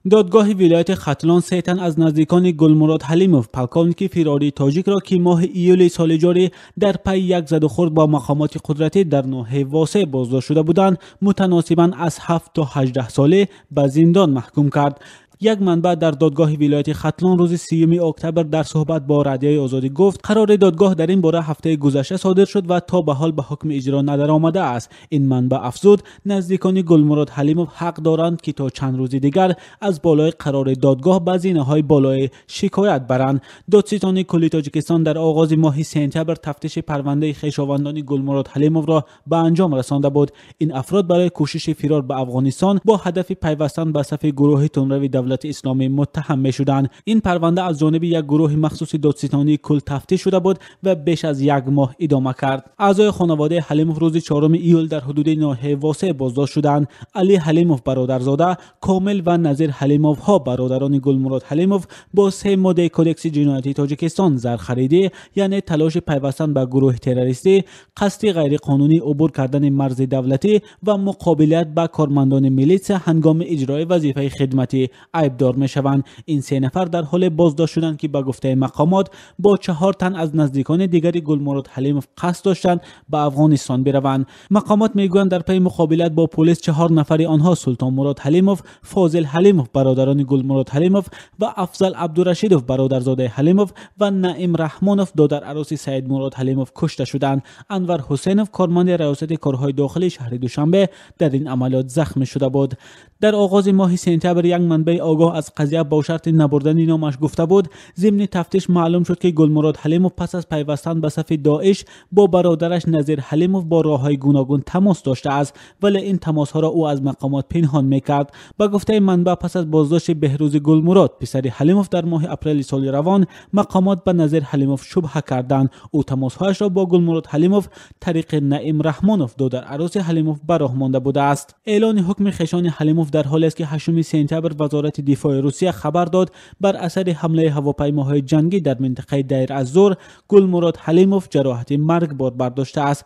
دادگاه ولایت خطلان 3 تن از نزدیکان گلمورود حلیموف полковники فیراری тоҷикро که ماه ایولی سال جاری در پی یک زدخورد با مقامات قدرتی در ناحیه واسع بازداشت شده بودند متناسباً از 7 تا 18 ساله به زندان محکوم کرد. یک منبع در دادگاه ولایت خطلان روز 30 اکتبر در صحبت با رادیوی آزادی گفت قرار دادگاه در این باره هفته گذشته صادر شد و تا به حال به حکم اجرا ندرآمده است. این منبع افزود نزدیکان گلمورود حلیموف حق دارند که تا چند روز دیگر از بالای قرار دادگاه به زینه‌های بالای شکایت برند. دادستانی کلی تاجیکستان در آغاز ماه سپتامبر تفتیش پرونده خویشاوندان گلمورود حلیموف را به انجام رسانده بود. این افراد برای کوشش فرار به افغانستان با هدف پیوستن به صف گروه تندروی دولت اسلامی متهم می شدند. این پرونده از جانب یک گروه مخصوص دادستانی کل تفتیش شده بود و بیش از یک ماه ادامه کرد. اعضای خانواده حلیموف روز 4 ایول در حدود ناحیه واسع بازداشت شدند. علی حلیموف برادرزاده، کامل و نظیر حلیموف ها برادران گلمورود حلیموف با 3 ماده کدکس جنایتی تاجیکستان زرخریدی یعنی تلاش پیوستن به گروه تروریستی، قصد غیر قانونی عبور کردن مرز دولتی و مقابلت با کارمندان میلیس هنگام اجرای وظیفه خدمتی عیبدار می شوند. این 3 نفر در حال بازداشت شدند که به گفته مقامات با 4 تن از نزدیکان دیگری گلمورود حلیموف قصد داشتند به افغانستان بروند. مقامات میگویند در پی مقابلت با پلیس 4 نفر آنها سلطان مراد حلیموف، فاضل حلیموف برادران گلمورود حلیموف و افضل عبدالرشیدوف برادرزاده حلیموف و نعیم رحمانوف دادر عروس سید مراد حلیموف کشته شدند. انور حسینوف کارمند ریاست کارهای داخلی شهر دوشنبه در این عملیات زخمی شده بود. در آغاز ماه سپتامبر یک منبع آگاه از قضیه با شرط نبردن نامش گفته بود ضمن تفتیش معلوم شد که گلمورود حلیموف پس از پیوستن به صف داعش با برادرش نظیر حلیموف با راههای گوناگون تماس داشته است ولی این تماس ها را او از مقامات پنهان میکرد. با گفته منبع پس از بازداشت بهروز گلمورود پسر حلیموف در ماه اپریل سال روان مقامات به نظیر حلیموف شبهه کردند. او تماس هایش را با گلمورود حلیموف طریق نعیم رحمانوف دادر عروس حلیموف براه مانده بوده است. اعلان حکم خشان حلیموف در حالی است که 8 سپتامبر وزارت دفاع روسیه خبر داد بر اثر حمله هواپیماهای جنگی در منطقه دیر از زور گلمورود حلیموف جراحت مرگبار برداشته است.